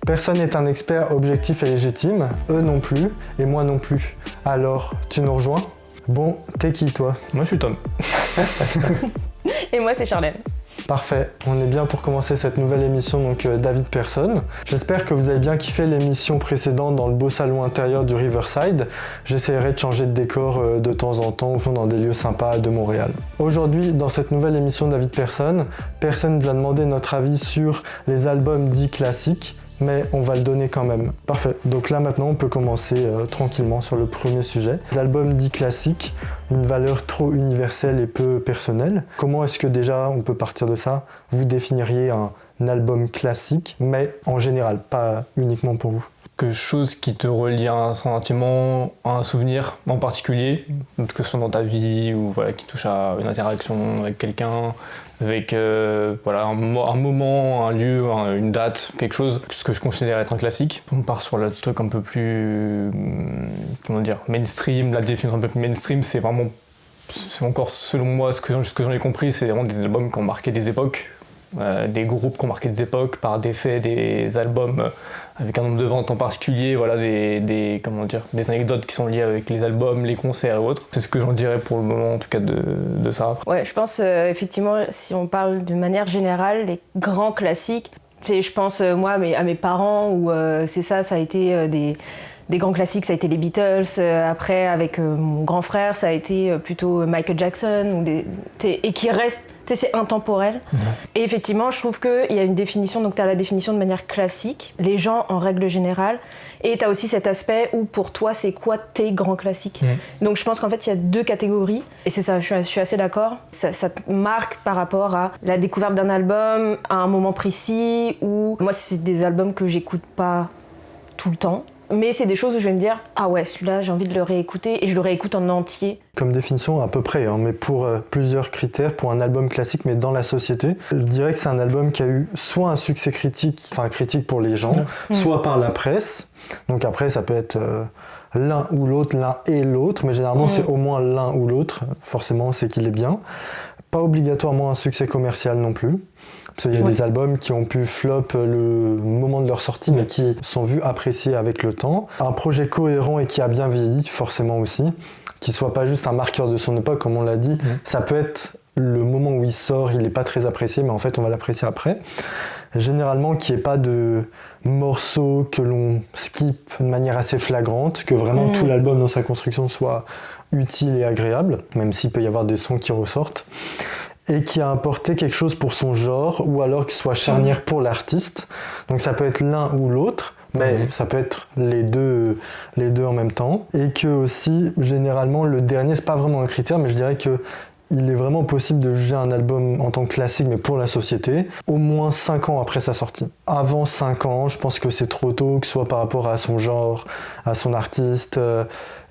Personne n'est un expert objectif et légitime, eux non plus, et moi non plus. Alors, tu nous rejoins ? Bon, t'es qui toi ? Moi je suis Tom. Et moi c'est Charlène. Parfait, on est bien pour commencer cette nouvelle émission, donc David Person. J'espère que vous avez bien kiffé l'émission précédente dans le beau salon intérieur du Riverside. J'essaierai de changer de décor de temps en temps, dans des lieux sympas de Montréal. Aujourd'hui, dans cette nouvelle émission David Person, personne nous a demandé notre avis sur les albums dits classiques, mais on va le donner quand même. Parfait, donc là maintenant on peut commencer tranquillement sur le premier sujet. Les albums dits classiques, une valeur trop universelle et peu personnelle. Comment est-ce que déjà on peut partir de ça ? Vous définiriez un album classique, mais en général, pas uniquement pour vous. Quelque chose qui te relie à un sentiment, à un souvenir en particulier, que ce soit dans ta vie ou voilà, qui touche à une interaction avec quelqu'un, avec un moment, un lieu, une date, quelque chose, ce que je considère être un classique. On part sur le truc un peu plus, mainstream, la définition un peu plus mainstream, c'est encore selon moi, ce que j'en ai compris, c'est vraiment des albums qui ont marqué des époques, des groupes qui ont marqué des époques par des faits, des albums avec un nombre de ventes en particulier, voilà, des anecdotes qui sont liées avec les albums, les concerts et autres. C'est ce que j'en dirais pour le moment, en tout cas, de ça. Ouais, je pense effectivement, si on parle de manière générale, les grands classiques, je pense moi à mes parents, où c'est ça a été des grands classiques, ça a été les Beatles. Après, avec mon grand frère, ça a été plutôt Michael Jackson, et qui reste, c'est intemporel. Mmh. Et effectivement, je trouve qu'il y a une définition, donc tu as la définition de manière classique, les gens en règle générale, et tu as aussi cet aspect où pour toi, c'est quoi tes grands classiques. Mmh. Donc je pense qu'en fait, il y a deux catégories, et c'est ça, je suis assez d'accord. Ça te marque par rapport à la découverte d'un album, à un moment précis, où moi, c'est des albums que j'écoute pas tout le temps. Mais c'est des choses où je vais me dire « Ah ouais, celui-là, j'ai envie de le réécouter » et je le réécoute en entier. Comme définition à peu près, mais pour plusieurs critères, pour un album classique, mais dans la société, je dirais que c'est un album qui a eu soit un succès critique pour les gens, soit par la presse. Donc après, ça peut être l'un ou l'autre, l'un et l'autre, mais généralement c'est au moins l'un ou l'autre, forcément c'est qu'il est bien. Pas obligatoirement un succès commercial non plus. Parce qu'il y a des albums qui ont pu flop le moment de leur sortie, mais qui sont vus appréciés avec le temps. Un projet cohérent et qui a bien vieilli, forcément aussi. Qui soit pas juste un marqueur de son époque, comme on l'a dit. Ça peut être le moment où il sort, il n'est pas très apprécié, mais en fait on va l'apprécier après. Généralement qu'il n'y ait pas de morceaux que l'on skip de manière assez flagrante, que vraiment tout l'album dans sa construction soit utile et agréable, même s'il peut y avoir des sons qui ressortent. Et qui a apporté quelque chose pour son genre, ou alors qu'il soit charnière pour l'artiste. Donc ça peut être l'un ou l'autre, mais ça peut être les deux en même temps. Et que aussi, généralement, le dernier, c'est pas vraiment un critère, mais je dirais que il est vraiment possible de juger un album en tant que classique, mais pour la société, au moins 5 ans après sa sortie. Avant 5 ans, je pense que c'est trop tôt, que ce soit par rapport à son genre, à son artiste,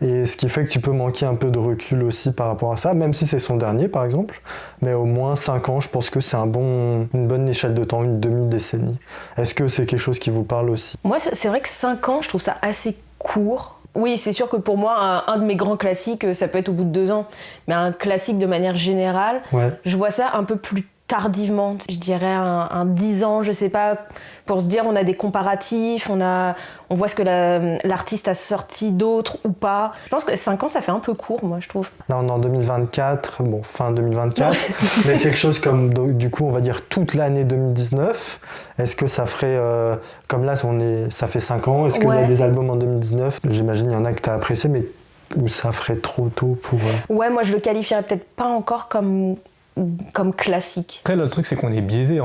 et ce qui fait que tu peux manquer un peu de recul aussi par rapport à ça, même si c'est son dernier par exemple, mais au moins 5 ans, je pense que c'est une bonne échelle de temps, une demi-décennie. Est-ce que c'est quelque chose qui vous parle aussi ? Moi, c'est vrai que 5 ans, je trouve ça assez court. Oui, c'est sûr que pour moi, un de mes grands classiques, ça peut être au bout de 2 ans. Mais un classique de manière générale, je vois ça un peu plus tardivement. Je dirais un 10 ans, je sais pas, pour se dire on a des comparatifs, on voit ce que l'artiste a sorti d'autre ou pas. Je pense que 5 ans, ça fait un peu court, moi, je trouve. Là, on est en 2024, fin 2024, mais quelque chose comme, du coup, on va dire toute l'année 2019. Est-ce que ça ferait, comme là, ça fait 5 ans, est-ce qu'il y a des albums en 2019 ? J'imagine qu'il y en a que tu as apprécié, mais où ça ferait trop tôt pour... Ouais, moi, je le qualifierais peut-être pas encore comme classique. Après, le truc, c'est qu'on est biaisé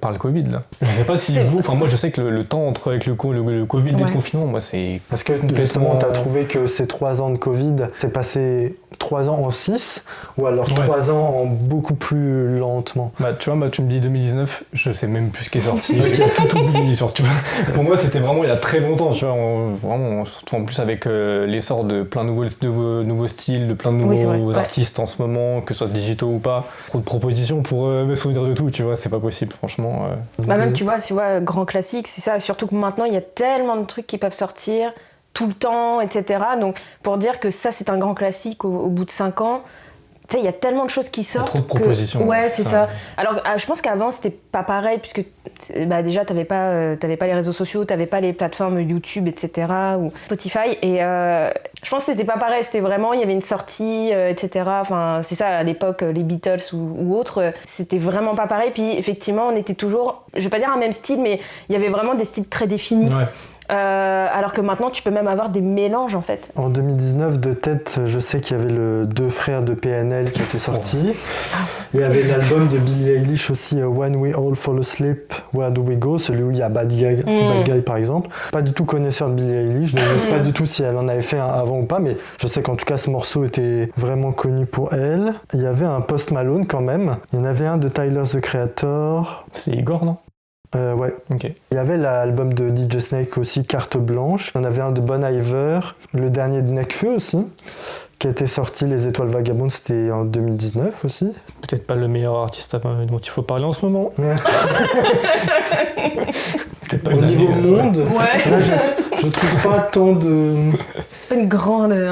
par le Covid, là. Je sais pas si moi, je sais que le temps avec le Covid et le confinement, moi, c'est... Parce que, justement, t'as trouvé que ces 3 ans de Covid, c'est passé 3 ans en 6, ou alors 3 ans en beaucoup plus lentement? Tu vois, tu me dis 2019, je sais même plus ce qui est sorti, j'ai tout oublié, genre, tu vois. Pour moi, c'était vraiment il y a très longtemps, tu vois, vraiment, surtout en plus avec l'essor de plein de nouveaux styles, de plein de nouveaux artistes en ce moment, que ce soit digitaux ou pas. Trop de propositions pour me souvenir de tout, tu vois, c'est pas possible, franchement. Même, tu vois, grand classique, c'est ça, surtout que maintenant, il y a tellement de trucs qui peuvent sortir tout le temps, etc. Donc, pour dire que ça, c'est un grand classique au bout de 5 ans, tu sais, il y a tellement de choses qui sortent. Trop de propositions. Ouais, c'est ça. Alors, je pense qu'avant, c'était pas pareil, puisque déjà, t'avais pas les réseaux sociaux, t'avais pas les plateformes YouTube, etc., ou Spotify. Et je pense que c'était pas pareil. C'était vraiment, il y avait une sortie, etc. Enfin, c'est ça, à l'époque, les Beatles ou autres, c'était vraiment pas pareil. Puis, effectivement, on était toujours, je vais pas dire un même style, mais il y avait vraiment des styles très définis. Ouais. Alors que maintenant, tu peux même avoir des mélanges en fait. En 2019, de tête, je sais qu'il y avait le Deux frères de PNL qui était sorti. Il y avait l'album de Billie Eilish aussi, When We All Fall Asleep, Where Do We Go, celui où il y a Bad Guy par exemple. Pas du tout connaisseur de Billie Eilish, je ne sais pas du tout si elle en avait fait un avant ou pas, mais je sais qu'en tout cas ce morceau était vraiment connu pour elle. Il y avait un Post Malone quand même. Il y en avait un de Tyler the Creator. C'est Igor, non? Ouais. Ok. Il y avait l'album de DJ Snake aussi, Carte Blanche. Il y en avait un de Bon Iver, le dernier de Nekfeu aussi, qui était sorti, Les Étoiles Vagabondes, c'était en 2019 aussi. Peut-être pas le meilleur artiste dont il faut parler en ce moment. Ouais. Au niveau monde, Ouais. là, je trouve pas tant de... C'est pas un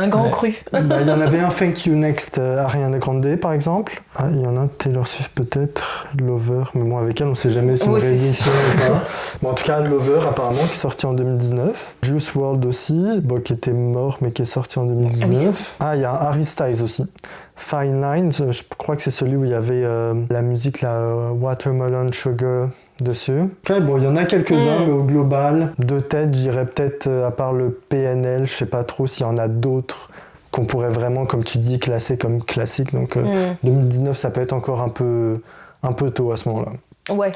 grand cru. Il y en avait un Thank You Next, Ariana Grande par exemple. Ah, il y en a un Taylor Swift peut-être, Lover, mais bon avec elle on sait jamais si c'est une réédition ou pas. Mais en tout cas Lover apparemment qui est sorti en 2019. Juice WRLD aussi, qui était mort mais qui est sorti en 2019. Il y a un Harry Styles aussi. Fine Lines, je crois que c'est celui où il y avait la musique Watermelon Sugar dessus. Okay, il y en a quelques-uns, mais au global, de tête, j'irais peut-être, à part le PNL, je sais pas trop s'il y en a d'autres qu'on pourrait vraiment, comme tu dis, classer comme classique. Donc 2019, ça peut être encore un peu tôt à ce moment-là. Ouais.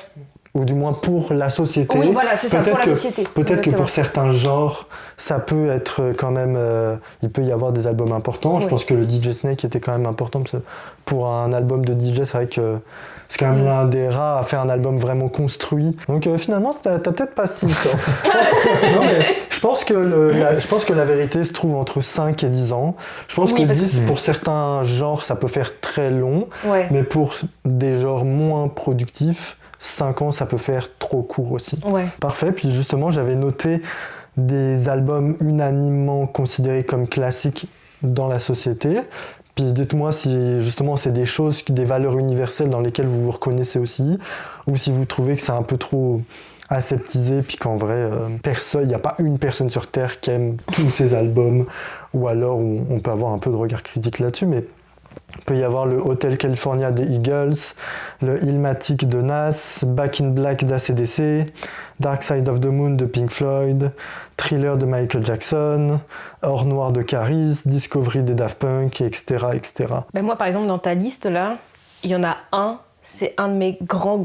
Ou du moins pour la société. Oui, voilà, c'est ça, pour la société. Peut-être que pour certains genres, ça peut être quand même... il peut y avoir des albums importants. Oui. Je pense que le DJ Snake était quand même important. Parce que pour un album de DJ, c'est vrai que c'est quand même l'un des rares à faire un album vraiment construit. Donc finalement, t'as peut-être pas si tort. Non, mais je pense que la vérité se trouve entre 5 et 10 ans. Je pense que 10, pour certains genres, ça peut faire très long. Ouais. Mais pour des genres moins productifs, 5 ans, ça peut faire trop court aussi. Ouais. Parfait. Puis justement, j'avais noté des albums unanimement considérés comme classiques dans la société. Puis dites-moi si justement c'est des choses, des valeurs universelles dans lesquelles vous vous reconnaissez aussi, ou si vous trouvez que c'est un peu trop aseptisé, puis qu'en vrai, il n'y a pas une personne sur Terre qui aime tous ces albums, ou alors on peut avoir un peu de regard critique là-dessus, mais il peut y avoir le Hotel California des Eagles, le Illmatic de Nas, Back in Black d'ACDC, Dark Side of the Moon de Pink Floyd, Thriller de Michael Jackson, Or Noir de Caris, Discovery des Daft Punk, etc. etc. Ben moi, par exemple, dans ta liste, là, il y en a un, c'est un de mes grands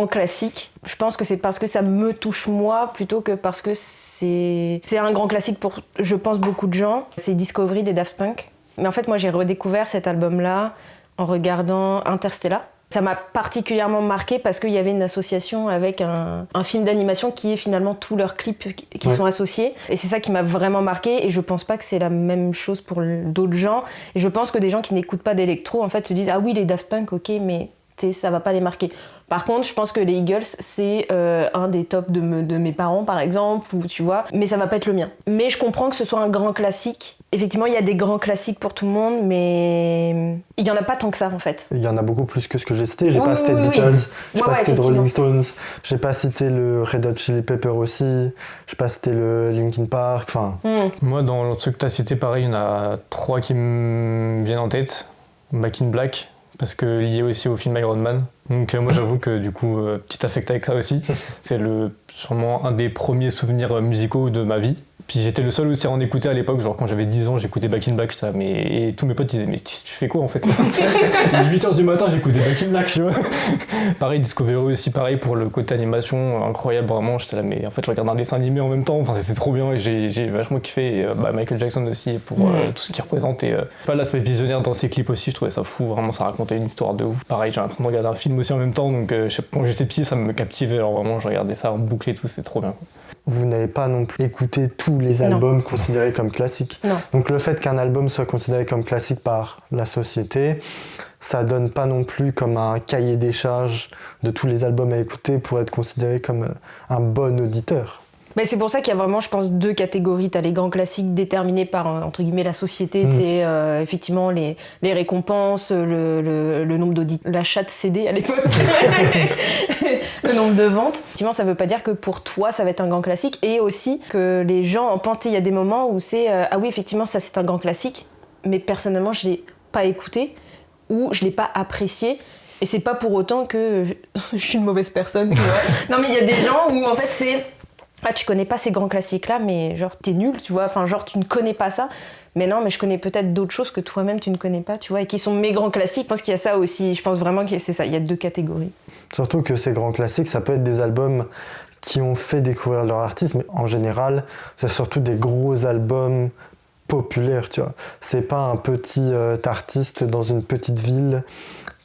classiques. Je pense que c'est parce que ça me touche moi, plutôt que parce que c'est un grand classique pour, je pense, beaucoup de gens. C'est Discovery des Daft Punk. Mais en fait, moi, j'ai redécouvert cet album-là en regardant Interstellar. Ça m'a particulièrement marqué parce qu'il y avait une association avec un film d'animation qui est finalement tous leurs clips qui sont associés. Et c'est ça qui m'a vraiment marqué. Et je pense pas que c'est la même chose pour d'autres gens. Et je pense que des gens qui n'écoutent pas d'électro, en fait, se disent « Ah oui, les Daft Punk, ok, mais ça va pas les marquer ». Par contre, je pense que les Eagles, c'est un des tops de mes parents, par exemple, ou tu vois, mais ça va pas être le mien. Mais je comprends que ce soit un grand classique. Effectivement, il y a des grands classiques pour tout le monde, mais il y en a pas tant que ça, en fait. Il y en a beaucoup plus que ce que j'ai cité. J'ai pas cité Beatles, j'ai pas cité The Rolling Stones, j'ai pas cité le Red Hot Chili Pepper aussi, j'ai pas cité le Linkin Park, enfin... Moi, dans le truc que t'as cité, pareil, il y en a 3 qui me viennent en tête. Back in Black, parce que lié aussi au film Iron Man. Donc moi j'avoue que du coup, petit affect avec ça aussi. C'est sûrement un des premiers souvenirs musicaux de ma vie. Puis j'étais le seul aussi à en écouter à l'époque, genre quand j'avais 10 ans, j'écoutais Back in Black, j'étais là, et tous mes potes disaient, mais tu fais quoi en fait? 8h du matin, j'écoutais Back in Black, tu vois. Pareil, Discovery aussi, pareil, pour le côté animation, incroyable, vraiment, j'étais là, mais en fait je regarde un dessin animé en même temps, enfin c'était trop bien, et j'ai vachement kiffé, et, Michael Jackson aussi, pour tout ce qu'il représente, et l'aspect visionnaire dans ses clips aussi, je trouvais ça fou, vraiment, ça racontait une histoire de ouf. Pareil, j'ai l'impression de regarder un film aussi en même temps, donc quand j'étais petit, ça me captivait, alors vraiment, je regardais ça en boucle et tout, c'est trop bien. Vous n'avez pas non plus écouté tous les albums considérés comme classiques. Non. Donc le fait qu'un album soit considéré comme classique par la société, ça donne pas non plus comme un cahier des charges de tous les albums à écouter pour être considéré comme un bon auditeur. Mais c'est pour ça qu'il y a vraiment, je pense, 2 catégories. T'as les grands classiques déterminés par, entre guillemets, la société. C'est effectivement les récompenses, le nombre d'auditeurs, l'achat de CD à l'époque, le nombre de ventes. Effectivement, ça veut pas dire que pour toi, ça va être un grand classique. Et aussi que les gens en pensent, il y a des moments où c'est ah oui, effectivement, ça c'est un grand classique, mais personnellement, je l'ai pas écouté ou je l'ai pas apprécié. Et c'est pas pour autant que je suis une mauvaise personne, tu vois. Non, mais il y a des gens où en fait c'est ah, tu connais pas ces grands classiques là, mais genre t'es nul, tu vois. Enfin, genre tu ne connais pas ça. Mais non, mais je connais peut-être d'autres choses que toi-même tu ne connais pas, tu vois, et qui sont mes grands classiques. Je pense qu'il y a ça aussi. Je pense vraiment que c'est ça. Il y a 2 catégories. Surtout que ces grands classiques, ça peut être des albums qui ont fait découvrir leur artiste, mais en général, c'est surtout des gros albums populaires, tu vois. C'est pas un petit artiste dans une petite ville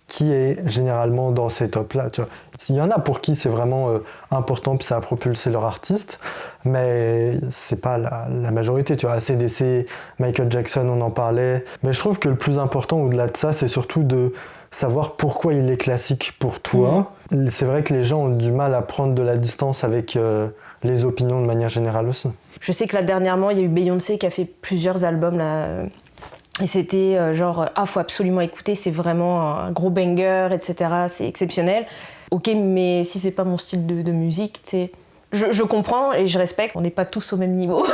qui est généralement dans ces tops-là, tu vois. Il y en a pour qui c'est vraiment important, puis ça a propulsé leur artiste, mais c'est pas la majorité, tu vois. AC/DC, Michael Jackson, on en parlait. Mais je trouve que le plus important au-delà de ça, c'est surtout de savoir pourquoi il est classique pour toi. C'est vrai que les gens ont du mal à prendre de la distance avec les opinions de manière générale aussi. Je sais que là, dernièrement, il y a eu Beyoncé qui a fait plusieurs albums, là. Et c'était genre, faut absolument écouter, c'est vraiment un gros banger, etc. C'est exceptionnel. Ok, mais si c'est pas mon style de musique, je comprends et je respecte, on n'est pas tous au même niveau.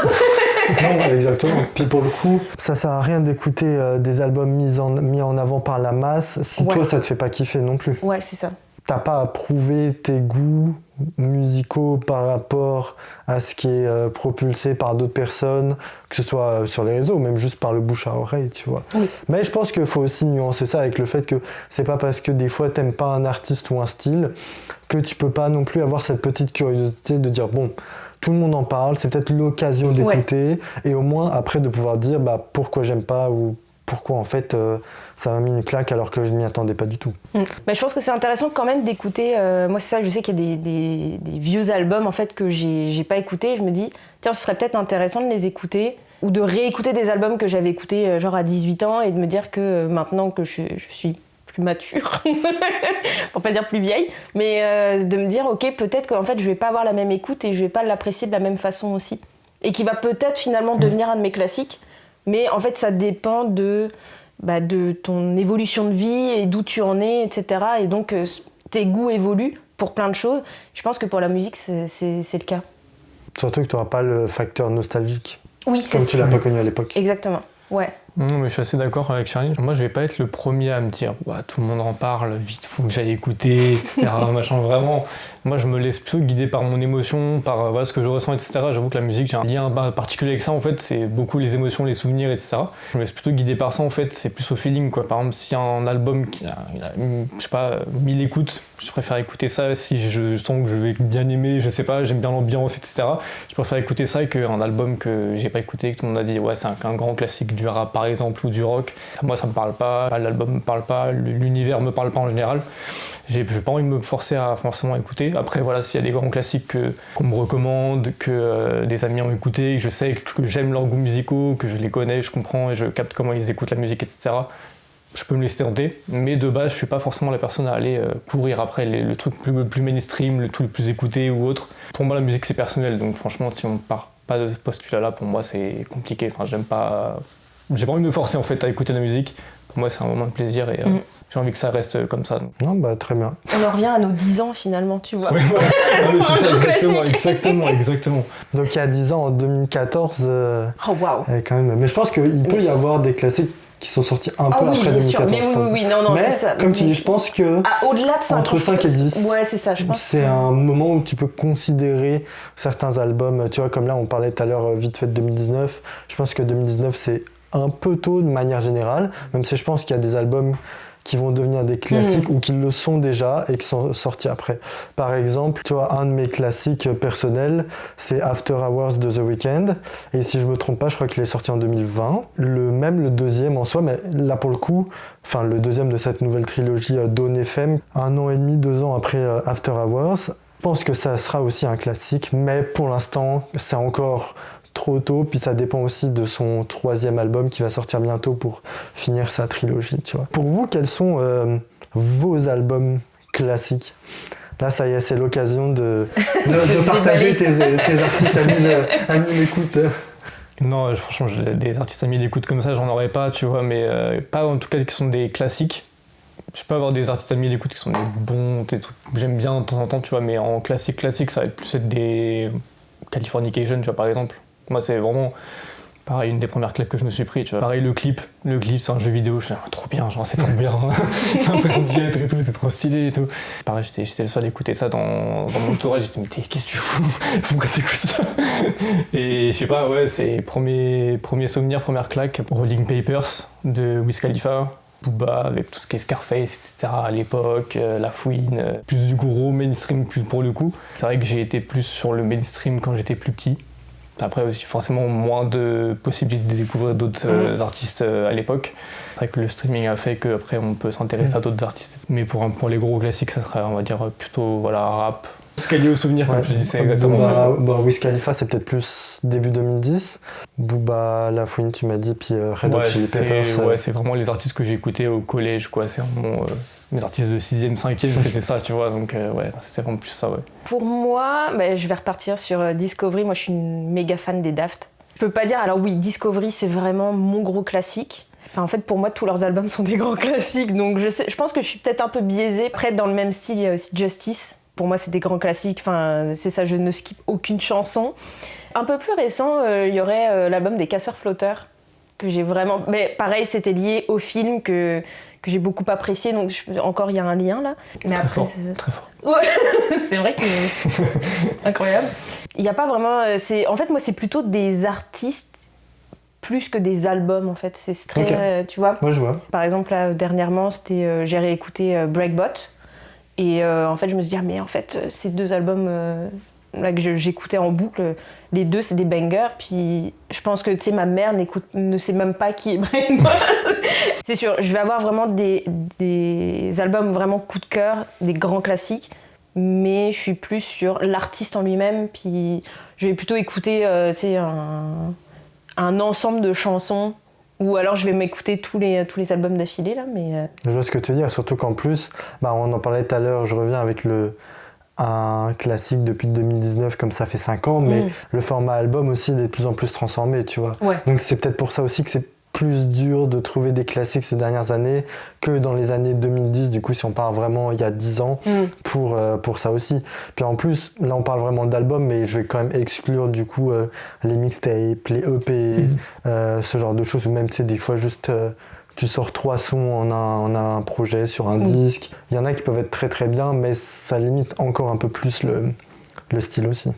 Non, exactement. Puis pour le coup, ça sert à rien d'écouter des albums mis en avant par la masse si toi ça te fait pas kiffer non plus. Ouais, c'est ça. T'as pas à prouver tes goûts musicaux par rapport à ce qui est propulsé par d'autres personnes, que ce soit sur les réseaux ou même juste par le bouche à oreille, tu vois. Oui. Mais je pense qu'il faut aussi nuancer ça avec le fait que c'est pas parce que des fois t'aimes pas un artiste ou un style que tu peux pas non plus avoir cette petite curiosité de dire bon, tout le monde en parle, c'est peut-être l'occasion d'écouter et au moins après de pouvoir dire pourquoi j'aime pas ou pourquoi en fait ça m'a mis une claque alors que je n'y attendais pas du tout. Mais je pense que c'est intéressant quand même d'écouter, moi c'est ça, je sais qu'il y a des vieux albums en fait que j'ai pas écoutés, je me dis tiens ce serait peut-être intéressant de les écouter ou de réécouter des albums que j'avais écoutés genre à 18 ans et de me dire que maintenant que je suis plus mature, pour pas dire plus vieille, mais de me dire ok peut-être qu'en fait je vais pas avoir la même écoute et je vais pas l'apprécier de la même façon aussi et qui va peut-être finalement devenir un de mes classiques. Mais en fait, ça dépend de ton évolution de vie et d'où tu en es, etc. Et donc, tes goûts évoluent pour plein de choses. Je pense que pour la musique, c'est le cas. Surtout que tu n'auras pas le facteur nostalgique. Oui, c'est ça. Comme tu l'as pas connu à l'époque. Exactement, ouais. Non, mais je suis assez d'accord avec Charlie. Moi, je vais pas être le premier à me dire tout le monde en parle, vite, faut que j'aille écouter, etc. Machin, vraiment. Moi, je me laisse plutôt guider par mon émotion, par ce que je ressens, etc. J'avoue que la musique, j'ai un lien particulier avec ça, en fait. C'est beaucoup les émotions, les souvenirs, etc. Je me laisse plutôt guider par ça, en fait. C'est plus au feeling, quoi. Par exemple, s'il y a un album qui a je sais pas, 1000 écoutes, je préfère écouter ça si je sens que je vais bien aimer, je sais pas, j'aime bien l'ambiance, etc. Je préfère écouter ça qu'un album que j'ai pas écouté, que tout le monde a dit, ouais, c'est un grand classique du rap, par exemple, ou du rock. Moi, ça me parle pas, l'album me parle pas, l'univers me parle pas en général. J'ai pas envie de me forcer à forcément écouter. Après, voilà, s'il y a des grands classiques qu'on me recommande, que des amis ont écouté, que je sais que j'aime leurs goûts musicaux, que je les connais, je comprends et je capte comment ils écoutent la musique, etc., je peux me laisser tenter. Mais de base, je suis pas forcément la personne à aller courir après le truc plus mainstream, le truc le plus écouté ou autre. Pour moi, la musique, c'est personnel. Donc franchement, si on part pas de ce postulat-là, pour moi, c'est compliqué. Enfin, j'ai pas envie de me forcer en fait à écouter la musique. Pour moi, c'est un moment de plaisir et j'ai envie que ça reste comme ça. Non, très bien. On en revient à nos 10 ans finalement, tu vois. Ouais, non, c'est ça, exactement. Donc il y a 10 ans, en 2014, oh waouh. quand même. Mais je pense qu'il peut y avoir des classiques qui sont sortis un peu après 2014. Sûr. Mais oui, non, mais c'est ça. Comme tu dis, je pense que au-delà de 5 entre 5 et 10, ouais, c'est ça, je pense c'est un moment où tu peux considérer certains albums. Tu vois, comme là, on parlait tout à l'heure vite fait de 2019. Je pense que 2019, c'est un peu tôt de manière générale, même si je pense qu'il y a des albums qui vont devenir des classiques ou qui le sont déjà et qui sont sortis après. Par exemple, tu vois, un de mes classiques personnels, c'est After Hours de The Weeknd. Et si je me trompe pas, je crois qu'il est sorti en 2020. Le deuxième en soi, mais là pour le coup, enfin le deuxième de cette nouvelle trilogie Dawn FM, 1 an et demi, 2 ans après After Hours. Je pense que ça sera aussi un classique, mais pour l'instant, c'est encore trop tôt, puis ça dépend aussi de son 3e album qui va sortir bientôt pour finir sa trilogie, tu vois. Pour vous, quels sont vos albums classiques Là, ça y est, c'est l'occasion de partager tes artistes amis d'écoute. Non, franchement, des artistes amis d'écoute comme ça, j'en aurais pas, tu vois, mais pas en tout cas qui sont des classiques. Je peux avoir des artistes amis d'écoute qui sont des bons, des trucs que j'aime bien de temps en temps, tu vois, mais en classique, ça va être plus des Californication, tu vois, par exemple. Moi, c'est vraiment, pareil, une des premières claques que je me suis pris, tu vois. Pareil, le clip, c'est un jeu vidéo, je suis trop bien, genre, c'est trop bien. J'ai l'impression d'y être et tout, c'est trop stylé et tout. Pareil, j'étais le seul à écouter ça dans mon entourage, j'étais, mais qu'est-ce que tu fous? Pourquoi t'écoutes ça? Et je sais pas, ouais, c'est premier souvenir, première claque, Rolling Papers de Wiz Khalifa. Booba avec tout ce qui est Scarface, etc. à l'époque, La Fouine, plus du gros mainstream plus pour le coup. C'est vrai que j'ai été plus sur le mainstream quand j'étais plus petit. Après aussi forcément moins de possibilités de découvrir d'autres artistes à l'époque. C'est vrai que le streaming a fait qu'après on peut s'intéresser à d'autres artistes. Mais pour les gros classiques, ça serait on va dire plutôt rap. Ce qui est lié au souvenir, comme je dis, c'est exactement ça. Wiz Khalifa, c'est peut-être plus début 2010. Booba, La Fouine, tu m'as dit, puis Red Hot Chili Peppers. Ouais, c'est vraiment les artistes que j'ai écoutés au collège, quoi. C'est vraiment mes artistes de 6e, 5e, c'était ça, tu vois. Donc, ouais, c'était vraiment plus ça, ouais. Pour moi, je vais repartir sur Discovery. Moi, je suis une méga fan des Daft. Je peux pas dire, alors oui, Discovery, c'est vraiment mon gros classique. Enfin, en fait, pour moi, tous leurs albums sont des grands classiques. Donc, je pense que je suis peut-être un peu biaisée. Après, dans le même style, il y a aussi Justice. Pour moi, c'est des grands classiques. Enfin, c'est ça, je ne skip aucune chanson. Un peu plus récent, il y aurait l'album des Casseurs Flotteurs, que j'ai vraiment... Mais pareil, c'était lié au film que j'ai beaucoup apprécié, donc encore, il y a un lien, là. Mais très après, fort, très fort. Ouais, c'est vrai que... Incroyable. Il n'y a pas vraiment... En fait, moi, c'est plutôt des artistes plus que des albums, en fait. C'est très... Okay. Tu vois. Moi, je vois. Par exemple, là, dernièrement, j'ai réécouté Breakbot. Et en fait, je me suis dit, mais en fait, ces deux albums là que j'écoutais en boucle, les deux, c'est des bangers. Puis je pense que, tu sais, ma mère ne sait même pas qui est Breakbot. C'est sûr, je vais avoir vraiment des albums vraiment coup de cœur, des grands classiques. Mais je suis plus sur l'artiste en lui-même. Puis je vais plutôt écouter, tu sais, un ensemble de chansons. Ou alors je vais m'écouter tous les albums d'affilée là, mais... Je vois ce que tu veux dire, surtout qu'en plus, on en parlait tout à l'heure, je reviens avec un classique depuis 2019, comme ça fait 5 ans, mais le format album aussi il est de plus en plus transformé, tu vois. Ouais. Donc c'est peut-être pour ça aussi que c'est plus dur de trouver des classiques ces dernières années que dans les années 2010, du coup si on part vraiment il y a 10 ans pour ça aussi. Puis en plus, là on parle vraiment d'albums, mais je vais quand même exclure du coup les mixtapes, les EP, ce genre de choses, ou même tu sais des fois juste tu sors 3 sons en un projet sur un disque. Il y en a qui peuvent être très très bien, mais ça limite encore un peu plus le style aussi.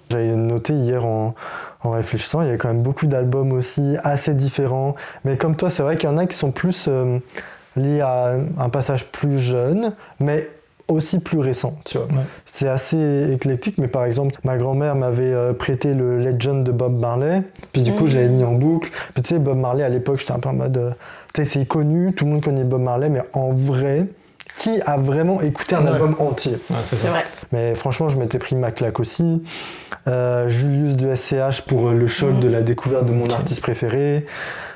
J'avais noté hier en réfléchissant, il y a quand même beaucoup d'albums aussi assez différents, mais comme toi c'est vrai qu'il y en a qui sont plus liés à un passage plus jeune, mais aussi plus récent, tu vois. Ouais. C'est assez éclectique, mais par exemple ma grand-mère m'avait prêté le Legend de Bob Marley, puis du coup je l'avais mis en boucle. Puis tu sais, Bob Marley à l'époque j'étais un peu en mode tu sais, c'est connu, tout le monde connaît Bob Marley, mais en vrai, qui a vraiment écouté un album entier? Ouais, c'est vrai. Mais franchement, je m'étais pris ma claque aussi. Julius de SCH pour le choc de la découverte de mon artiste préféré.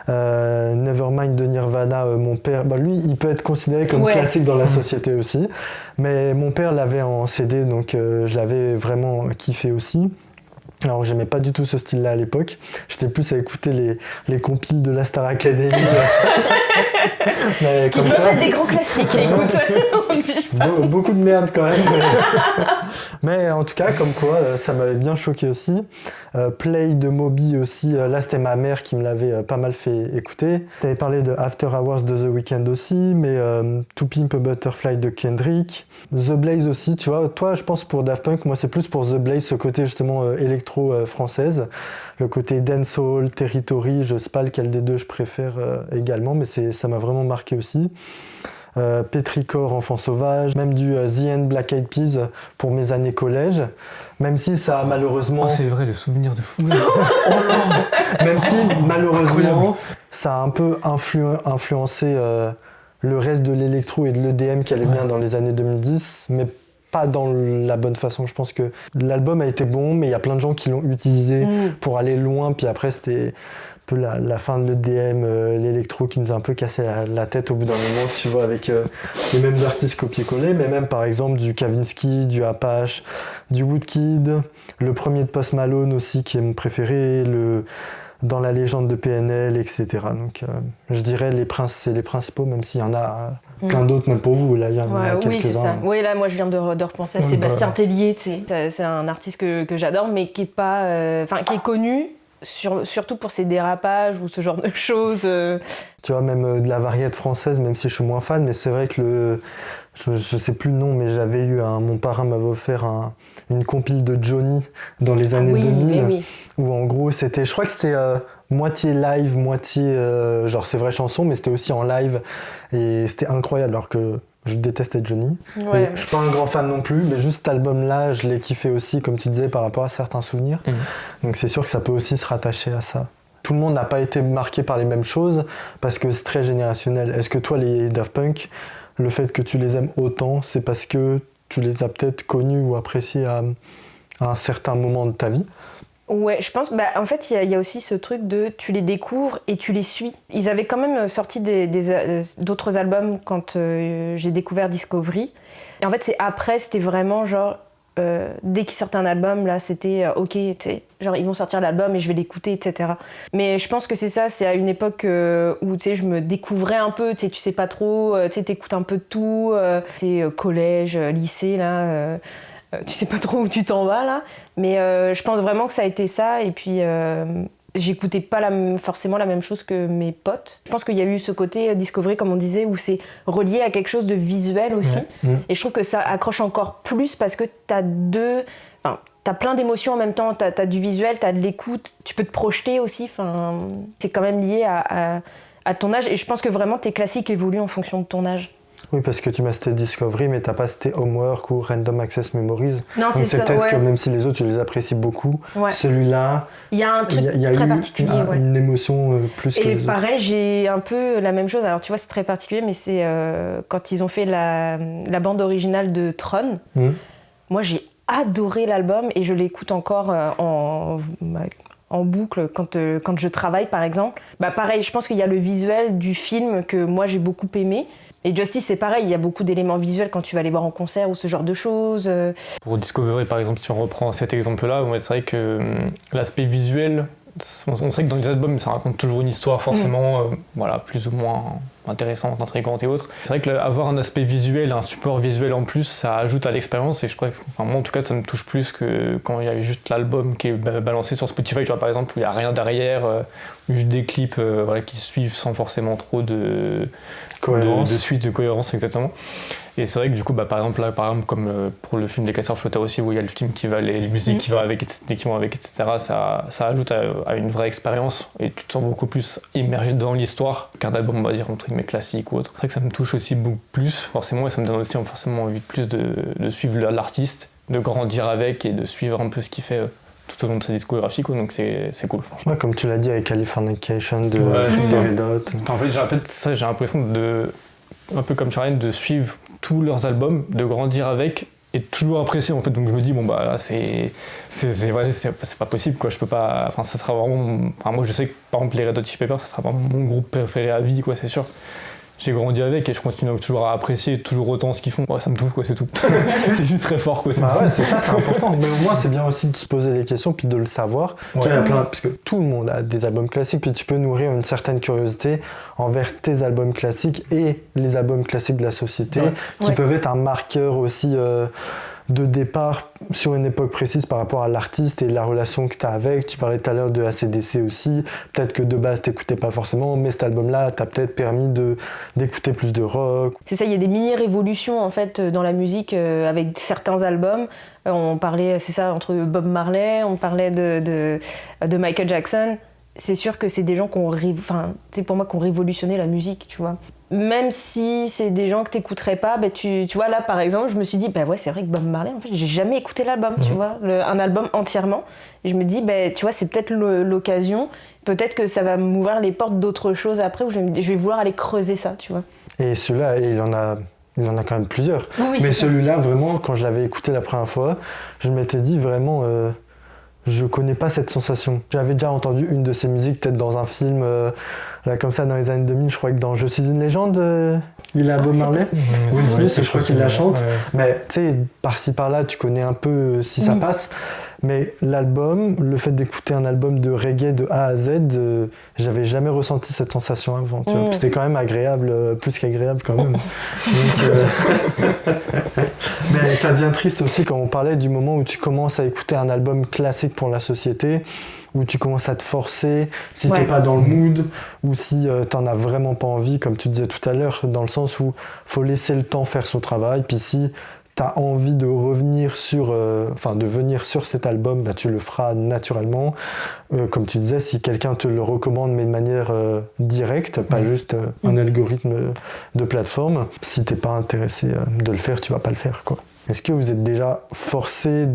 Nevermind de Nirvana, mon père, lui, il peut être considéré comme classique dans la société aussi. Mais mon père l'avait en CD, donc je l'avais vraiment kiffé aussi. Alors j'aimais pas du tout ce style-là à l'époque. J'étais plus à écouter les compiles de la Star Academy. Mais qui peuvent être des grands classiques, écoute. Beaucoup de merde quand même. Mais en tout cas, comme quoi, ça m'avait bien choqué aussi. Play de Moby aussi, là c'était ma mère qui me l'avait pas mal fait écouter. T'avais parlé de After Hours de The Weeknd aussi, mais To Pimp a Butterfly de Kendrick. The Blaze aussi, tu vois. Toi, je pense pour Daft Punk, moi c'est plus pour The Blaze, ce côté justement électro française. Le côté dancehall, territory, je sais pas lequel des deux je préfère également, mais ça m'a vraiment marqué aussi. Petrichor, Enfant Sauvage, même du The End Black Eyed Peas pour mes années collège, même si ça a malheureusement... Oh, c'est vrai, le souvenir de fou. Même si malheureusement ça a un peu influencé le reste de l'électro et de l'EDM qui allait bien dans les années 2010, mais pas dans la bonne façon. Je pense que l'album a été bon, mais il y a plein de gens qui l'ont utilisé pour aller loin, puis après c'était peu la fin de l'EDM, l'électro qui nous a un peu cassé la tête au bout d'un moment, tu vois, avec les mêmes artistes copier-coller, mais même par exemple du Kavinsky, du Apache, du Woodkid, le premier de Post Malone aussi qui est mon préféré, dans la légende de PNL, etc. Donc je dirais c'est les principaux, même s'il y en a plein d'autres, même pour vous, là il y en a quelques-uns. Oui, c'est ça. Oui, là moi je viens de repenser à Sébastien Tellier, tu sais. C'est un artiste que j'adore, mais qui est pas, qui est connu surtout pour ses dérapages ou ce genre de choses. Tu vois, même de la variété française, même si je suis moins fan, mais c'est vrai que je sais plus le nom, mais j'avais eu mon parrain m'avait offert une compile de Johnny dans les années 2000, où en gros je crois que c'était moitié live, moitié genre ses vraies chansons, mais c'était aussi en live, et c'était incroyable, alors que je détestais Johnny. Ouais. Je suis pas un grand fan non plus, mais juste cet album-là, je l'ai kiffé aussi, comme tu disais, par rapport à certains souvenirs. Donc c'est sûr que ça peut aussi se rattacher à ça. Tout le monde n'a pas été marqué par les mêmes choses, parce que c'est très générationnel. Est-ce que toi, les Daft Punk, le fait que tu les aimes autant, c'est parce que tu les as peut-être connus ou appréciés à un certain moment de ta vie ? Ouais, je pense, en fait, il y a aussi ce truc de tu les découvres et tu les suis. Ils avaient quand même sorti d'autres albums quand j'ai découvert Discovery. Et en fait, c'était vraiment genre, dès qu'ils sortaient un album, là, c'était ok, tu sais, genre ils vont sortir l'album et je vais l'écouter, etc. Mais je pense que c'est ça, c'est à une époque où, tu sais, je me découvrais un peu, tu sais pas trop, tu sais, t'écoutes un peu de tout, tu sais, collège, lycée, là... tu sais pas trop où tu t'en vas là, mais je pense vraiment que ça a été ça, et puis j'écoutais pas forcément la même chose que mes potes. Je pense qu'il y a eu ce côté Discovery, comme on disait, où c'est relié à quelque chose de visuel aussi, et je trouve que ça accroche encore plus parce que t'as plein d'émotions en même temps, t'as du visuel, t'as de l'écoute, tu peux te projeter aussi, c'est quand même lié à ton âge, et je pense que vraiment tes classiques évoluent en fonction de ton âge. Oui, parce que tu m'as cité Discovery, mais t'as pas cité Homework ou Random Access Memories. Non, donc c'est peut-être que même si les autres, tu les apprécies beaucoup, celui-là, il y a un truc très particulier. Une émotion plus que les autres. Et pareil, j'ai un peu la même chose. Alors tu vois, c'est très particulier, mais c'est quand ils ont fait la bande originale de Tron. Moi, j'ai adoré l'album et je l'écoute encore en boucle quand je travaille, par exemple. Pareil, je pense qu'il y a le visuel du film que moi, j'ai beaucoup aimé. Et Justice, c'est pareil, il y a beaucoup d'éléments visuels quand tu vas les voir en concert ou ce genre de choses. Pour Discovery, par exemple, si on reprend cet exemple-là, c'est vrai que l'aspect visuel, on sait que dans les albums, ça raconte toujours une histoire forcément plus ou moins intéressante, intrigante et autres. C'est vrai qu'avoir un aspect visuel, un support visuel en plus, ça ajoute à l'expérience, et je crois que, moi en tout cas, ça me touche plus que quand il y a juste l'album qui est balancé sur Spotify, tu vois, par exemple, où il n'y a rien derrière, juste des clips qui suivent sans forcément trop de suite, de cohérence, exactement. Et c'est vrai que du coup, par exemple, comme pour le film des Casseurs-Flotteurs aussi, où il y a le film qui va, les musiques qui vont avec, etc., ça ajoute à une vraie expérience, et tu te sens beaucoup plus immergé dans l'histoire qu'un album, on va dire, entre guillemets, classique ou autre. C'est vrai que ça me touche aussi beaucoup plus, forcément, et ça me donne aussi forcément envie de suivre l'artiste, de grandir avec et de suivre un peu ce qu'il fait tout au long de sa discographie, donc c'est cool, franchement. Ouais, comme tu l'as dit avec Californication de Story Dot. En fait, j'ai l'impression un peu comme Charlène, de suivre tous leurs albums, de grandir avec et de toujours apprécier, en fait. Donc je me dis, là, c'est pas possible, quoi. Je peux pas. Ça sera vraiment. Moi, je sais que par exemple, les Red Hot Chili Peppers, ça sera vraiment mon groupe préféré à vie, quoi, c'est sûr. J'ai grandi avec et je continue toujours à apprécier toujours autant ce qu'ils font. Ça me touche, quoi, c'est tout. C'est juste très fort, quoi. C'est ça, c'est important. Mais au moins, c'est bien aussi de se poser des questions puis de le savoir. Tu vois, parce que tout le monde a des albums classiques, puis tu peux nourrir une certaine curiosité envers tes albums classiques et les albums classiques de la société, qui peuvent être un marqueur aussi de départ sur une époque précise par rapport à l'artiste et la relation que tu as avec. Tu parlais tout à l'heure de AC/DC aussi. Peut-être que de base, tu n'écoutais pas forcément, mais cet album-là t'a peut-être permis d'écouter plus de rock. C'est ça, il y a des mini-révolutions en fait dans la musique avec certains albums. On parlait, c'est ça, entre Bob Marley, on parlait de Michael Jackson. C'est sûr que c'est des gens qui ont révolutionné la musique, tu vois. Même si c'est des gens que t'écouterais pas, tu vois, là par exemple, je me suis dit, c'est vrai que Bob Marley, en fait, j'ai jamais écouté l'album, tu vois, un album entièrement. Et je me dis, tu vois, c'est peut-être l'occasion, peut-être que ça va m'ouvrir les portes d'autres choses après, où je vais vouloir aller creuser ça, tu vois. Et celui-là, il en a quand même plusieurs. Oui, mais celui-là, vraiment, quand je l'avais écouté la première fois, je m'étais dit vraiment... je connais pas cette sensation. J'avais déjà entendu une de ces musiques, peut-être dans un film, là comme ça, dans les années 2000, je crois que dans Je suis une légende, il a Bob Marley. Will Smith, je crois qu'il la chante. Ouais. Mais tu sais, par-ci par-là, tu connais un peu si ça passe. Mais l'album, le fait d'écouter un album de reggae de A à Z, j'avais jamais ressenti cette sensation avant. Tu vois. C'était quand même agréable, plus qu'agréable quand même. Donc, mais ça devient triste aussi quand on parlait du moment où tu commences à écouter un album classique pour la société, où tu commences à te forcer, si t'es pas dans le mood, ou si t'en as vraiment pas envie, comme tu disais tout à l'heure, dans le sens où faut laisser le temps faire son travail, puis si t'as envie de revenir sur, de venir sur cet album, bah, tu le feras naturellement. Comme tu disais, si quelqu'un te le recommande, mais de manière directe, pas juste un algorithme de plateforme, si t'es pas intéressé de le faire, tu vas pas le faire, quoi. Est-ce que vous êtes déjà forcé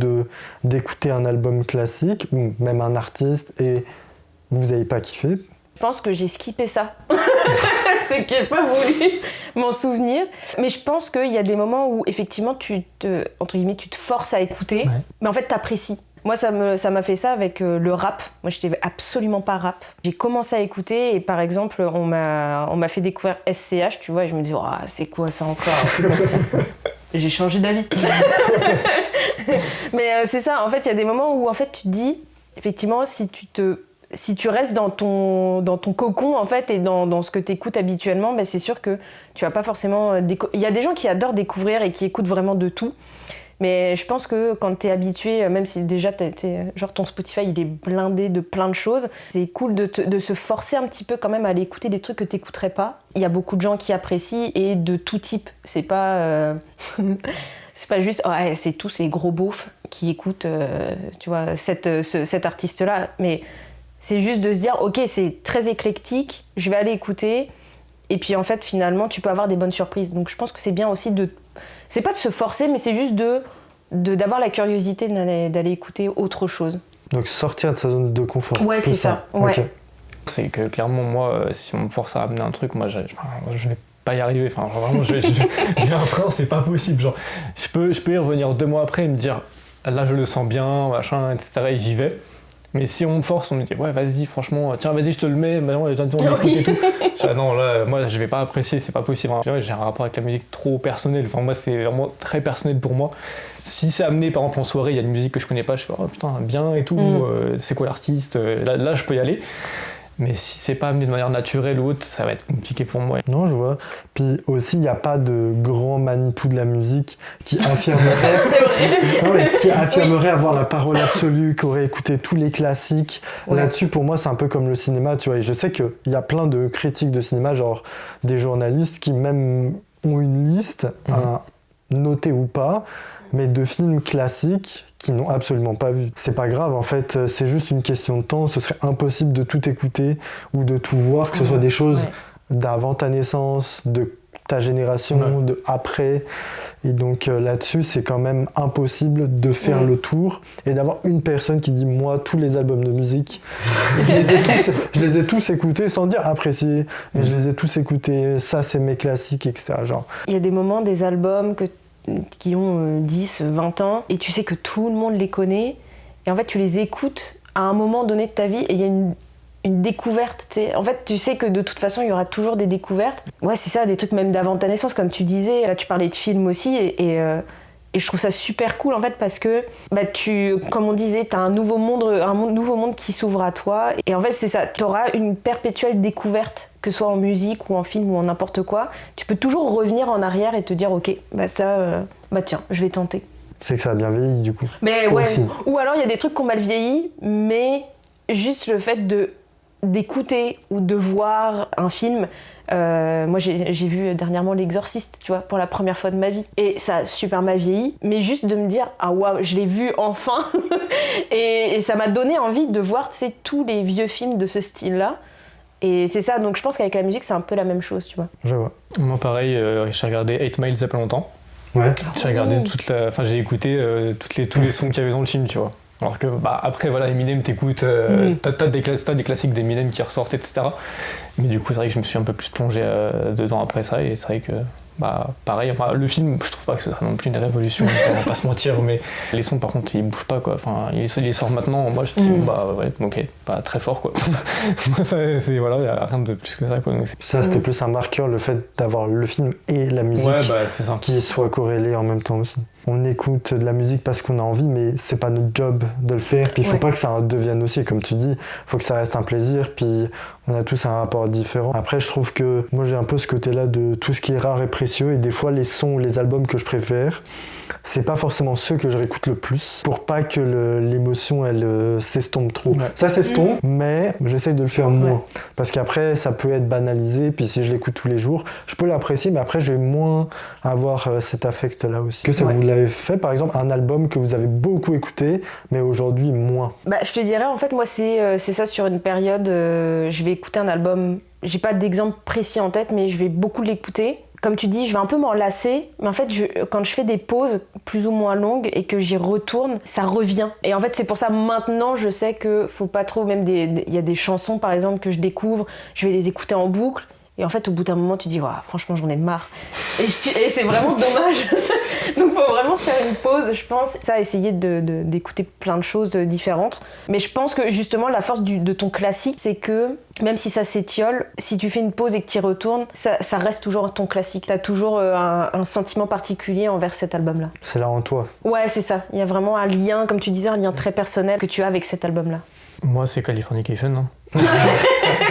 d'écouter un album classique, ou même un artiste, et vous n'avez pas kiffé ? Je pense que j'ai skippé ça. C'est que j'ai pas voulu m'en souvenir. Mais je pense qu'il y a des moments où, effectivement, tu te forces à écouter, mais en fait, t'apprécies. Moi, ça m'a fait ça avec le rap. Moi, j'étais absolument pas rap. J'ai commencé à écouter et, par exemple, on m'a fait découvrir SCH, tu vois, et je me dis, oh, c'est quoi ça encore ? J'ai changé d'avis. Mais c'est ça, en fait, il y a des moments où en fait, tu te dis, effectivement, si tu restes dans ton cocon, en fait, et dans ce que tu écoutes habituellement, ben, c'est sûr que tu vas pas forcément... Il y a des gens qui adorent découvrir et qui écoutent vraiment de tout. Mais je pense que quand tu es habitué, même si déjà genre ton Spotify il est blindé de plein de choses, c'est cool de se forcer un petit peu quand même à aller écouter des trucs que tu n'écouterais pas. Il y a beaucoup de gens qui apprécient et de tout type. C'est pas, c'est pas juste c'est tous ces gros beaufs qui écoutent tu vois, cet artiste-là. Mais c'est juste de se dire ok, c'est très éclectique, je vais aller écouter. Et puis en fait, finalement, tu peux avoir des bonnes surprises. Donc je pense que c'est bien aussi c'est pas de se forcer, mais c'est juste d'avoir la curiosité d'aller écouter autre chose. Donc sortir de sa zone de confort. Ouais, c'est ça. Ouais. Okay. C'est que clairement, moi, si on me force à amener un truc, moi, je vais pas y arriver. Enfin, vraiment, j'ai un frein, c'est pas possible. Genre, je peux y revenir 2 mois après et me dire, là, je le sens bien, machin, etc. Et j'y vais. Mais si on me force, on me dit ouais vas-y franchement, tiens vas-y je te le mets, maintenant les gens on écoute et tout. Non là moi je vais pas apprécier, c'est pas possible. Hein. J'ai un rapport avec la musique trop personnel, enfin moi c'est vraiment très personnel pour moi. Si c'est amené par exemple en soirée, il y a une musique que je connais pas, je fais oh putain bien et tout, c'est quoi l'artiste, là je peux y aller. Mais si c'est pas amené de manière naturelle ou autre, ça va être compliqué pour moi. Non, je vois. Puis aussi, il n'y a pas de grand Manitou de la musique qui affirmerait avoir la parole absolue, qui aurait écouté tous les classiques. Ouais. Là-dessus, pour moi, c'est un peu comme le cinéma, tu vois. Et je sais qu'il y a plein de critiques de cinéma, genre des journalistes qui même ont une liste, notée ou pas, mais de films classiques qui n'ont absolument pas vu. C'est pas grave, en fait, c'est juste une question de temps. Ce serait impossible de tout écouter ou de tout voir, que ce soit des choses d'avant ta naissance, de ta génération, de après. Et donc là-dessus, c'est quand même impossible de faire le tour et d'avoir une personne qui dit moi, tous les albums de musique, je les ai tous écoutés sans dire apprécier, mais je les ai tous écoutés, ça c'est mes classiques, etc. Genre. Il y a des moments, des albums qui ont 10, 20 ans, et tu sais que tout le monde les connaît, et en fait tu les écoutes à un moment donné de ta vie, et il y a une découverte, t'sais. En fait tu sais que de toute façon il y aura toujours des découvertes. Ouais c'est ça, des trucs même d'avant ta naissance, comme tu disais, là tu parlais de films aussi, et je trouve ça super cool en fait parce que comme on disait, t'as un nouveau monde qui s'ouvre à toi, et en fait c'est ça, t'auras une perpétuelle découverte, que ce soit en musique ou en film ou en n'importe quoi. Tu peux toujours revenir en arrière et te dire ok, tiens, je vais tenter. C'est que ça a bien vieilli du coup. Mais ouais, ou alors il y a des trucs qui ont mal vieilli, mais juste le fait d'écouter ou de voir un film. Moi j'ai vu dernièrement L'Exorciste, tu vois, pour la première fois de ma vie, et ça a super mal vieilli, mais juste de me dire ah waouh, je l'ai vu enfin et ça m'a donné envie de voir, tu sais, tous les vieux films de ce style-là. Et c'est ça, donc je pense qu'avec la musique c'est un peu la même chose, tu vois. Je vois. Moi pareil, j'ai regardé 8 Miles il y a pas longtemps. Ouais. J'ai regardé j'ai écouté tous les sons qu'il y avait dans le film, tu vois. Alors que après voilà, Eminem t'écoutes, t'as des classiques d'Eminem qui ressortent, etc. Mais du coup c'est vrai que je me suis un peu plus plongé dedans après ça, et c'est vrai que pareil, le film, je trouve pas que ce soit non plus une révolution, on va pas se mentir, mais les sons par contre ils bougent pas quoi. Enfin, ils sortent maintenant, moi je dis ouais, ok, pas très fort quoi. C'est voilà, y a rien de plus que ça quoi. Donc, ça c'était plus un marqueur, le fait d'avoir le film et la musique c'est ça. qui soient corrélés en même temps aussi. On écoute de la musique parce qu'on a envie, mais c'est pas notre job de le faire. Puis il faut pas que ça devienne aussi, comme tu dis, faut que ça reste un plaisir. Puis on a tous un rapport différent. Après, je trouve que moi j'ai un peu ce côté-là de tout ce qui est rare et précieux. Et des fois, les sons ou les albums que je préfère, c'est pas forcément ceux que je réécoute le plus, pour pas que l'émotion elle s'estompe trop. Ça s'estompe, mais j'essaye de le faire moins. Parce qu'après, ça peut être banalisé. Puis si je l'écoute tous les jours, je peux l'apprécier, mais après, je vais moins avoir cet affect-là aussi. Que ça vous l'avez fait, par exemple, un album que vous avez beaucoup écouté, mais aujourd'hui moins? Je te dirais, en fait, moi, c'est ça sur une période, je vais écouter un album, j'ai pas d'exemple précis en tête, mais je vais beaucoup l'écouter. Comme tu dis, je vais un peu m'en lasser, mais en fait, quand je fais des pauses plus ou moins longues et que j'y retourne, ça revient. Et en fait, c'est pour ça, maintenant, je sais que faut pas trop, même il y a des chansons, par exemple, que je découvre, je vais les écouter en boucle. Et en fait, au bout d'un moment, tu dis, franchement, j'en ai marre. Et c'est vraiment dommage. Donc, il faut vraiment se faire une pause, je pense. Ça, essayer d'écouter plein de choses différentes. Mais je pense que, justement, la force de ton classique, c'est que, même si ça s'étiole, si tu fais une pause et que tu y retournes, ça reste toujours ton classique. Tu as toujours un sentiment particulier envers cet album-là. C'est là en toi. Ouais, c'est ça. Il y a vraiment un lien, comme tu disais, un lien très personnel que tu as avec cet album-là. Moi, c'est Californication. Hein.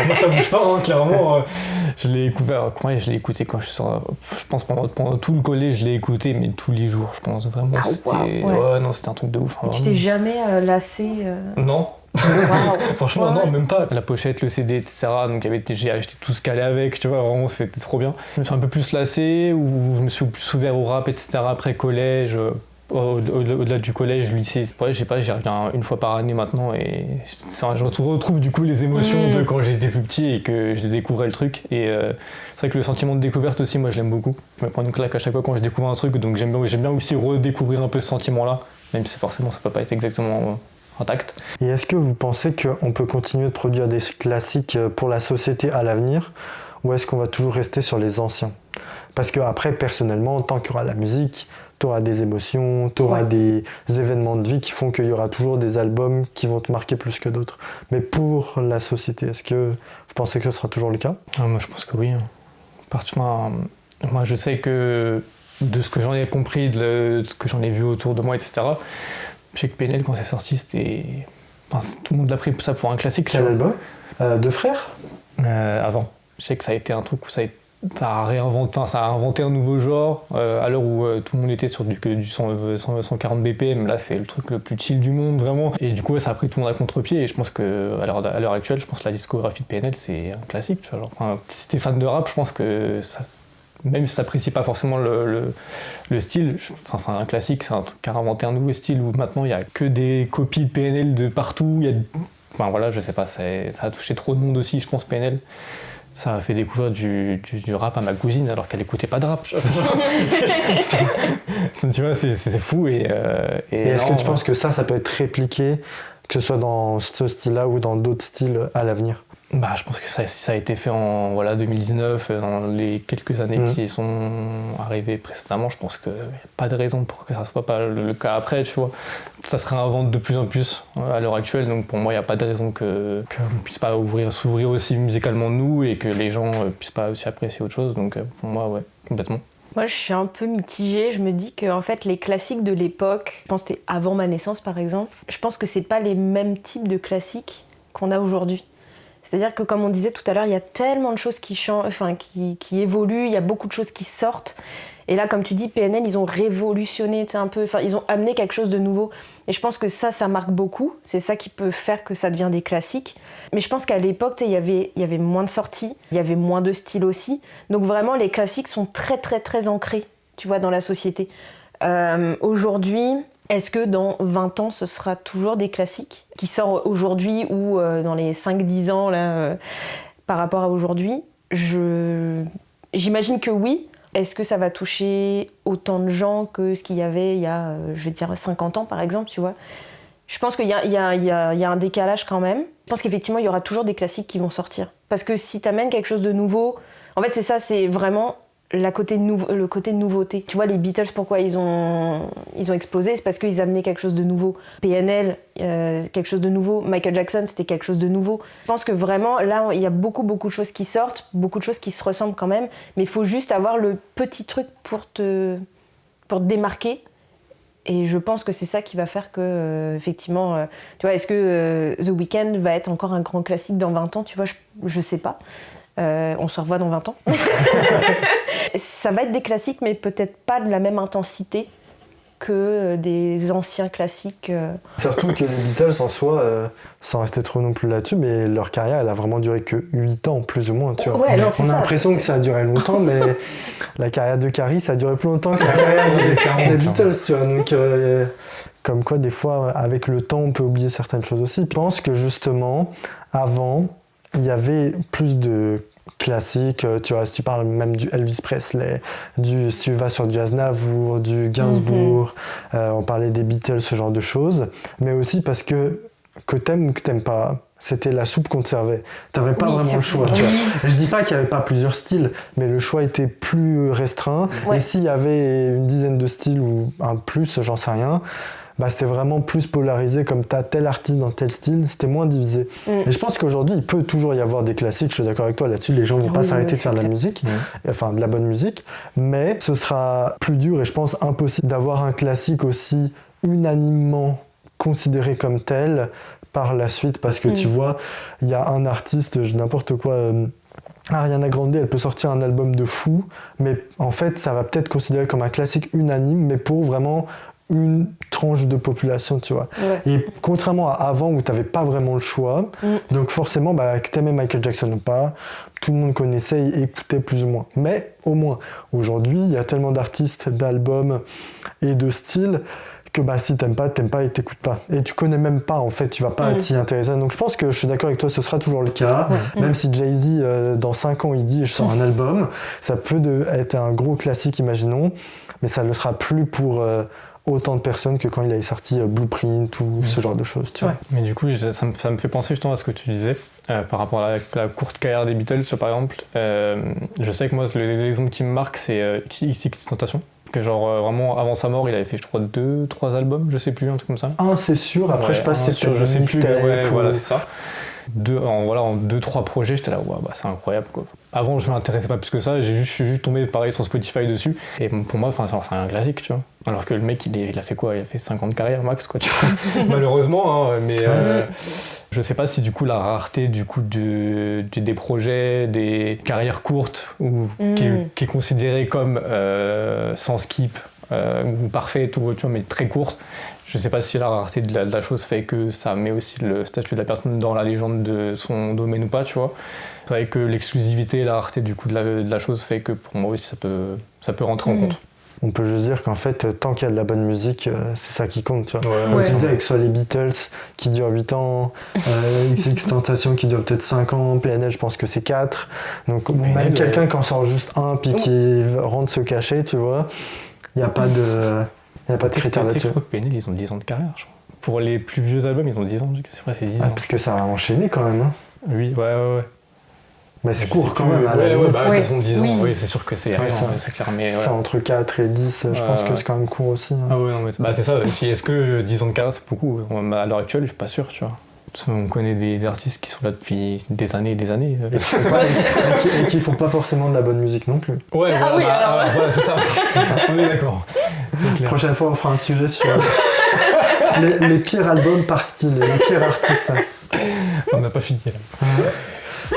Moi, ça bouge pas, hein, clairement. Je l'ai écouté quand je suis sorti. Je pense pendant tout le collège, je l'ai écouté, mais tous les jours, je pense vraiment. C'était un truc de ouf. Hein, tu t'es jamais lassé Non. Wow. Franchement, non, même pas. La pochette, le CD, etc. Donc, j'ai acheté tout ce qu'elle allait avec, tu vois, vraiment, c'était trop bien. Je me suis un peu plus lassé, ou je me suis plus ouvert au rap, etc. après collège. Au-delà du collège, lycée, j'y reviens une fois par année maintenant et je retrouve du coup les émotions de quand j'étais plus petit et que je découvrais le truc. Et c'est vrai que le sentiment de découverte aussi, moi je l'aime beaucoup. Je me prends une claque à chaque fois quand je découvre un truc, donc j'aime bien aussi redécouvrir un peu ce sentiment-là, même si forcément ça peut pas être exactement intact. Et est-ce que vous pensez qu'on peut continuer de produire des classiques pour la société à l'avenir, ou est-ce qu'on va toujours rester sur les anciens? Parce qu'après, personnellement, tant qu'il y aura la musique, tu auras des émotions, tu auras des événements de vie qui font qu'il y aura toujours des albums qui vont te marquer plus que d'autres. Mais pour la société, est-ce que vous pensez que ce sera toujours le cas? Moi, je pense que oui. Moi, je sais que de ce que j'en ai compris, de ce que j'en ai vu autour de moi, etc., je sais que PNL, quand c'est sorti, c'était... tout le monde l'a pris ça pour un classique. Quel album? Deux frères? Avant. Je sais que ça a été un truc où ça a inventé un nouveau genre à l'heure où tout le monde était sur du 140 BPM. Là, c'est le truc le plus chill du monde, vraiment. Et du coup, ça a pris tout le monde à contre-pied. Et je pense qu'à l'heure actuelle, je pense que la discographie de PNL, c'est un classique. Tu vois, si t'es fan de rap, je pense que même si t'apprécies pas forcément le style, c'est un classique, c'est un truc qui a inventé un nouveau style où maintenant il y a que des copies de PNL de partout. Je sais pas, ça a touché trop de monde aussi, je pense, PNL. Ça a fait découvrir du rap à ma cousine alors qu'elle écoutait pas de rap. Tu vois, c'est fou. Et est-ce que tu penses que ça peut être répliqué, que ce soit dans ce style-là ou dans d'autres styles à l'avenir? Je pense que ça a été fait en 2019, dans les quelques années qui sont arrivées précédemment. Je pense qu'il n'y a pas de raison pour que ça ne soit pas le cas après, tu vois. Ça se réinvente de plus en plus à l'heure actuelle, donc pour moi, il n'y a pas de raison qu'on ne puisse pas s'ouvrir aussi musicalement nous et que les gens ne puissent pas aussi apprécier autre chose. Donc pour moi, ouais, complètement. Moi, je suis un peu mitigée. Je me dis que en fait, les classiques de l'époque, je pense que c'était avant ma naissance, par exemple, je pense que c'est pas les mêmes types de classiques qu'on a aujourd'hui. C'est-à-dire que, comme on disait tout à l'heure, il y a tellement de choses qui changent, qui évoluent, il y a beaucoup de choses qui sortent. Et là, comme tu dis, PNL, ils ont révolutionné, ils ont amené quelque chose de nouveau. Et je pense que ça marque beaucoup. C'est ça qui peut faire que ça devient des classiques. Mais je pense qu'à l'époque, il y avait moins de sorties, il y avait moins de styles aussi. Donc vraiment, les classiques sont très, très, très ancrés, tu vois, dans la société. Aujourd'hui... Est-ce que dans 20 ans, ce sera toujours des classiques qui sortent aujourd'hui ou dans les 5-10 ans là, par rapport à aujourd'hui? J'imagine que oui. Est-ce que ça va toucher autant de gens que ce qu'il y avait il y a, 50 ans par exemple, tu vois? Je pense qu'il y a un décalage quand même. Je pense qu'effectivement, il y aura toujours des classiques qui vont sortir. Parce que si tu amènes quelque chose de nouveau, en fait, c'est ça, c'est vraiment le côté de nouveauté. Tu vois, les Beatles, pourquoi ils ont explosé, c'est parce qu'ils amenaient quelque chose de nouveau. PNL, quelque chose de nouveau. Michael Jackson, c'était quelque chose de nouveau. Je pense que vraiment, là, il y a beaucoup de choses qui sortent, beaucoup de choses qui se ressemblent quand même, mais il faut juste avoir le petit truc pour te démarquer. Et je pense que c'est ça qui va faire que, effectivement, tu vois, est-ce que The Weeknd va être encore un grand classique dans 20 ans? Tu vois, je sais pas. On se revoit dans 20 ans. Ça va être des classiques, mais peut-être pas de la même intensité que des anciens classiques. Surtout que les Beatles, en soi, sans rester trop non plus là-dessus, mais leur carrière, elle a vraiment duré que 8 ans, plus ou moins, tu vois. Ouais, non, on a l'impression que ça a duré longtemps, mais la carrière de Carrie, ça a duré plus longtemps que la carrière des Beatles, tu vois. Donc, comme quoi, des fois, avec le temps, on peut oublier certaines choses aussi. Je pense que, justement, avant, il y avait plus de classiques, tu vois, si tu parles même du Elvis Presley, si tu vas sur du Aznavour, du Gainsbourg, on parlait des Beatles, ce genre de choses, mais aussi parce que t'aimes ou que t'aimes pas, c'était la soupe qu'on te servait. T'avais pas vraiment le choix, tu vois. Je dis pas qu'il y avait pas plusieurs styles, mais le choix était plus restreint, et s'il y avait une dizaine de styles ou un plus, j'en sais rien, bah, c'était vraiment plus polarisé, comme t'as tel artiste dans tel style, c'était moins divisé. Et je pense qu'aujourd'hui, il peut toujours y avoir des classiques, je suis d'accord avec toi là-dessus, les gens vont pas s'arrêter de faire de la musique, enfin de la bonne musique, mais ce sera plus dur et je pense impossible d'avoir un classique aussi unanimement considéré comme tel par la suite, parce que tu vois, il y a un artiste, n'importe quoi... Ariana Grande, elle peut sortir un album de fou, mais en fait, ça va peut-être considéré comme un classique unanime, mais pour vraiment une tranche de population, tu vois. Et contrairement à avant où t'avais pas vraiment le choix, donc forcément, bah, que t'aimais Michael Jackson ou pas, tout le monde connaissait et écoutait plus ou moins. Mais au moins, aujourd'hui, il y a tellement d'artistes, d'albums et de styles que bah, si t'aimes pas et t'écoutes pas. Et tu connais même pas, en fait, tu vas pas t'y intéresser. Donc je pense que je suis d'accord avec toi, ce sera toujours le cas. Même si Jay-Z, dans 5 ans, il dit « je sors un album », ça peut être un gros classique, imaginons, mais ça le sera plus pour autant de personnes que quand il avait sorti Blueprint ou ce genre de choses. Tu vois. Mais du coup, ça me fait penser justement à ce que tu disais par rapport à la courte carrière des Beatles, par exemple. Je sais que moi, l'exemple qui me marque, c'est XXXTentacion. Que genre vraiment avant sa mort il avait fait je crois 2-3 albums, je sais plus, un truc comme ça. Un c'est sûr, après je sais pas si c'est je sais plus, voilà c'est ça. En 2-3 projets j'étais là, ouais, bah, c'est incroyable quoi. Avant je m'intéressais pas plus que ça, je suis juste tombé pareil sur Spotify dessus et pour moi c'est un classique tu vois. Alors que le mec il a fait quoi, il a fait 50 carrières max quoi tu vois. Malheureusement hein, mais je sais pas si du coup la rareté du coup des projets, des carrières courtes ou qui est considérée comme sans skip ou parfaite ou tu vois mais très courte. Je sais pas si la rareté de la chose fait que ça met aussi le statut de la personne dans la légende de son domaine ou pas tu vois. C'est vrai que l'exclusivité et la rareté du coup de la chose fait que pour moi aussi ça peut rentrer en compte. On peut juste dire qu'en fait, tant qu'il y a de la bonne musique, c'est ça qui compte, tu vois. Ouais. Tu disais avec soit les Beatles qui durent 8 ans, XXXTentacion qui dure peut-être 5 ans, PNL je pense que c'est 4. Donc même quelqu'un qui en sort juste un puis qui rentre se cacher, tu vois, il n'y a pas de critères là-dessus. Je crois que PNL ils ont 10 ans de carrière, je crois. Pour les plus vieux albums, ils ont 10 ans, c'est vrai, c'est 10 ans. Parce que ça a enchaîné quand même. Hein. Oui, ouais. Mais c'est court quand même. De toute façon, 10 ans, oui, c'est sûr que c'est rien, c'est clair. Mais c'est entre 4 et 10, je pense que c'est quand même court aussi. Hein. Ah ouais, non, mais c'est ça. Est-ce que 10 ans de carrière, c'est beaucoup? À l'heure actuelle, je suis pas sûr, tu vois. On connaît des artistes qui sont là depuis des années et des années. Et qui font pas forcément de la bonne musique non plus. Ouais, voilà, c'est ça. On est d'accord. Prochaine fois, on fera un sujet sur les pires albums par style, les pires artistes. On n'a pas fini là.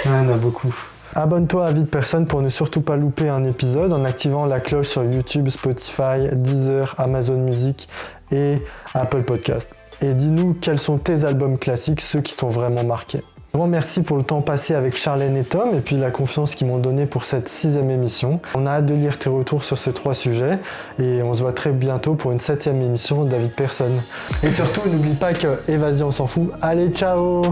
Il y en a beaucoup. Abonne-toi à Vie de Personne pour ne surtout pas louper un épisode en activant la cloche sur YouTube, Spotify, Deezer, Amazon Music et Apple Podcast. Et dis-nous quels sont tes albums classiques, ceux qui t'ont vraiment marqué. Grand merci pour le temps passé avec Charlène et Tom et puis la confiance qu'ils m'ont donnée pour cette 6e émission. On a hâte de lire tes retours sur ces 3 sujets et on se voit très bientôt pour une 7e émission de Vie de Personne. Et surtout, n'oublie pas que Évasion on s'en fout. Allez, ciao.